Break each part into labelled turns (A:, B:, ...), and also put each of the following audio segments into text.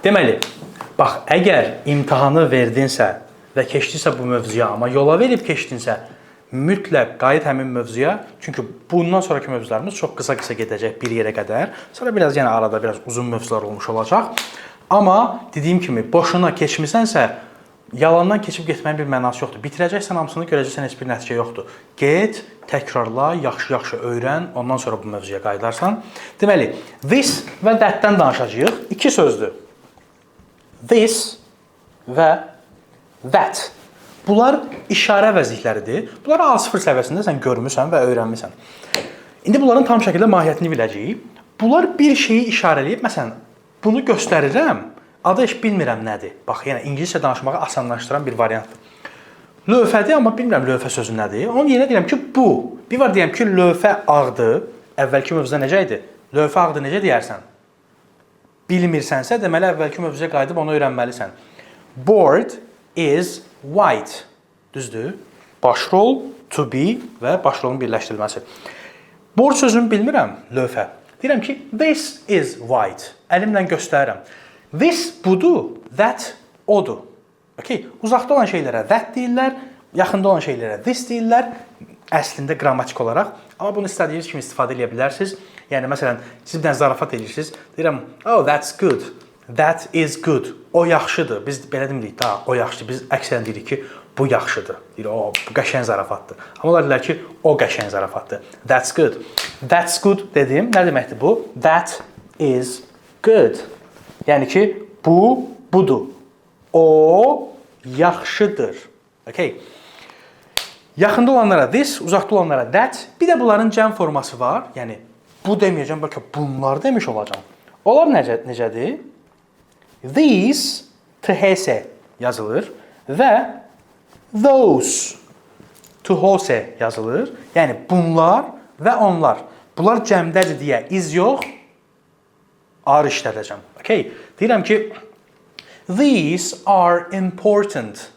A: Deməli, bax, əgər imtahanı verdinsə və keçdinsə bu mövzuya, amma yola verib keçdinsə, mütləq qayıt həmin mövzuya. Çünki bundan sonraki mövzularımız çox qısa-qısa gedəcək bir yerə qədər. Sonra biraz yenə arada biraz uzun mövzular olmuş olacaq. Amma dediyim kimi, boşuna keçmisənsə, yalandan keçib getməyin bir mənası yoxdur. Bitirəcəksən hamısını, görəcəksən heç bir nəticə yoxdur. Get, təkrarla, yaxşı-yaxşı öyrən, ondan sonra bu mövzuya qayıdarsan. Deməli, this və that-dən danışacağıq. İki sözdür. This və that. Bunlar işarə vəzikləridir. Bunları A0 səviyyəsində sən görmüsən və öyrənmisən. İndi bunların tam şəkildə mahiyyətini biləcəyik. Bunlar bir şeyi işarələyib, məsələn, bunu göstərirəm, adı heç bilmirəm nədir. Bax, yəni ingiliscə danışmağı asanlaşdıran bir variantdır. Lövhədir, amma bilmirəm lövhə sözü nədir. Onun yerinə deyirəm ki, bu. Bir var deyəm ki, lövhə ağdır. Əvvəlki mövzuda necə idi? Lövhə ağdır necə deyərsən? Bilmirsənsə, deməli əvvəlki mövzuya qayıdıb onu öyrənməlisən. Board is white. Düzdür? Başrol, to be və başrolun birləşdirilməsi. Board sözünü bilmirəm, lövhə. Deyirəm ki, this is white. Əlimlə göstərirəm. This budur, that odur. Okay? Uzaqda olan şeylərə that deyirlər, yaxında olan şeylərə this deyirlər, əslində qrammatik olaraq. Amma bunu istədiyiniz kimi istifadə edə bilərsiniz. Yəni, məsələn, siz bir dənə zarafat edirsiniz. Deyirəm, oh, that's good. That is good. O yaxşıdır. Biz belə demirik, da, o yaxşıdır. Biz əksərən deyirik ki, bu yaxşıdır. Deyir, o, bu qəşəng zarafatdır. Amma onlar deyirlər ki, o qəşəng zarafatdır. That's good. That's good dedim. Nə deməkdir bu? That is good. Yəni ki, bu, budur. O yaxşıdır. Okay. Yaxında olanlara this, uzaqda olanlara that. Bir də bunların cəm forması var. Yəni, bu deməyəcəm, bəlkə bunlar demiş olacam. Onlar necədir? These, THS yazılır və those, THS yazılır. Yəni, bunlar və onlar. Bunlar cəmdədir deyə iz yox, ar işlədəcəm. Okay. Deyirəm ki, these are important.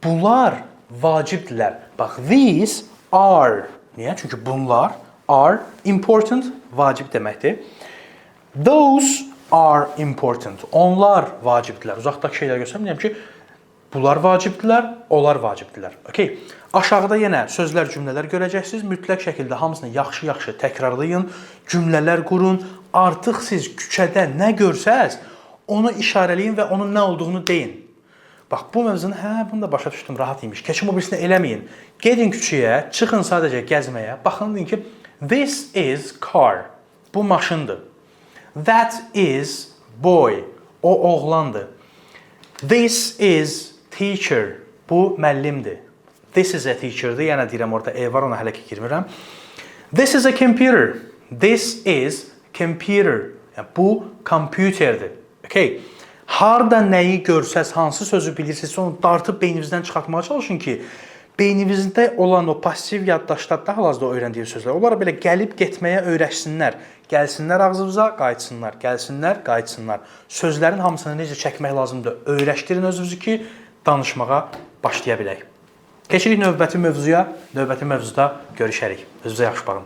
A: Bunlar vacibdirlər. Bax, these are. Niyə? Çünki bunlar are important, vacib deməkdir. Those are important. Onlar vacibdirlər. Uzaqdakı şeyləri göstərirəm. Deyirəm ki, bunlar vacibdirlər, onlar vacibdirlər. Okay. Aşağıda yenə sözlər, cümlələr görəcəksiniz. Mütləq şəkildə hamısını yaxşı-yaxşı təkrarlayın, cümlələr qurun. Artıq siz küçədə nə görsəz, onu işarələyin və onun nə olduğunu deyin. Bax, bu mövzunu, bunu da başa düşdüm, rahat imiş. Keçin o birisini eləməyin. Gedin küçəyə, çıxın sadəcə gəzməyə. Baxın, deyin ki, this is car. Bu maşındır. That is boy. O oğlandır. This is teacher. Bu müəllimdir. This is a teacher'dır. Yəni deyirəm, orada E var, ona hələ ki girmirəm. This is a computer. This is computer. Yəni, bu kompüterdir. Okay. Harda nəyi görsəz, hansı sözü bilirsiniz, onu dartıb beyninizdən çıxartmağa çalışın ki, beyninizdə olan o pasiv yaddaşda, daha hal-hazırda öyrəndiyi sözlər, onlara belə gəlib getməyə öyrəşsinlər. Gəlsinlər ağzınıza, qayıtsınlar. Gəlsinlər, qayıtsınlar. Sözlərin hamısını necə çəkmək lazımdır, öyrəşdirin özünüzü ki, danışmağa başlaya bilək. Keçirik növbəti mövzuya, növbəti mövzuda görüşərik. Özünüzə yaxşı baxın.